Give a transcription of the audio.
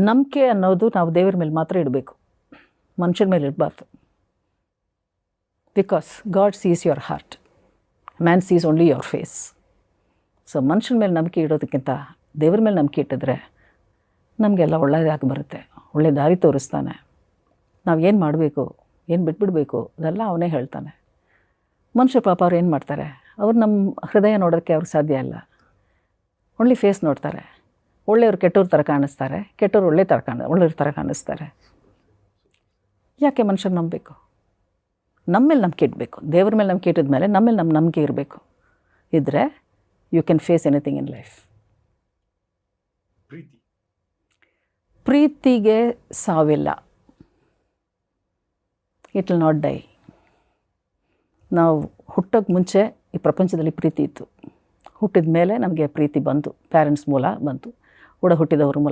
ನಂಬಿಕೆ ಅನ್ನೋದು ನಾವು ದೇವರ ಮೇಲೆ ಮಾತ್ರ ಇಡಬೇಕು, ಮನುಷ್ಯನ ಮೇಲೆ ಇಡಬಾರ್ದು. Because God sees your heart, man sees only your face. So ಮನುಷ್ಯನ ಮೇಲೆ ನಂಬಿಕೆ ಇಡೋದಕ್ಕಿಂತ ದೇವ್ರ ಮೇಲೆ ನಂಬಿಕೆ ಇಟ್ಟಿದ್ರೆ ನಮಗೆಲ್ಲ ಒಳ್ಳೆಯದಾಗಿ ಬರುತ್ತೆ, ಒಳ್ಳೆಯ ದಾರಿ ತೋರಿಸ್ತಾನೆ. ನಾವು ಏನು ಮಾಡಬೇಕು, ಏನು ಬಿಟ್ಬಿಡಬೇಕು ಅದೆಲ್ಲ ಅವನೇ ಹೇಳ್ತಾನೆ. ಮನುಷ್ಯರು ಪಾಪ ಅವ್ರು ಏನು ಮಾಡ್ತಾರೆ, ಅವ್ರು ನಮ್ಮ ಹೃದಯ ನೋಡೋಕ್ಕೆ ಅವ್ರಿಗೆ ಸಾಧ್ಯ ಇಲ್ಲ, ಓನ್ಲಿ ಫೇಸ್ ನೋಡ್ತಾರೆ. ಒಳ್ಳೆಯವ್ರು ಕೆಟ್ಟವ್ರ ಥರ ಕಾಣಿಸ್ತಾರೆ, ಕೆಟ್ಟವ್ರು ಒಳ್ಳೆಯವ್ರ ಥರ ಕಾಣಿಸ್ತಾರೆ. ಯಾಕೆ ಮನುಷ್ಯರು ನಂಬಬೇಕು? ನಮ್ಮ ಮೇಲೆ ನಂಬಿಕೆ ಇಡಬೇಕು. ದೇವ್ರ ಮೇಲೆ ನಂಬಿಕೆ ಇಟ್ಟಿದ ಮೇಲೆ ನಮ್ಮ ಮೇಲೆ ನಮ್ಮ ನಂಬಿಕೆ ಇರಬೇಕು. ಇದ್ದರೆ you can face anything in life. ಪ್ರೀತಿಗೆ ಸಾವಿಲ್ಲ. It will not die. ನಾವು ಹುಟ್ಟೋಕ್ಕೆ ಮುಂಚೆ ಈ ಪ್ರಪಂಚದಲ್ಲಿ ಪ್ರೀತಿ ಇತ್ತು. ಹುಟ್ಟಿದ ಮೇಲೆ ನಮಗೆ ಪ್ರೀತಿ ಬಂತು, ಪ್ಯಾರೆಂಟ್ಸ್ ಮೂಲ ಬಂತು, ಹುಟ್ಟಿದವ್ರ ಮೂಲ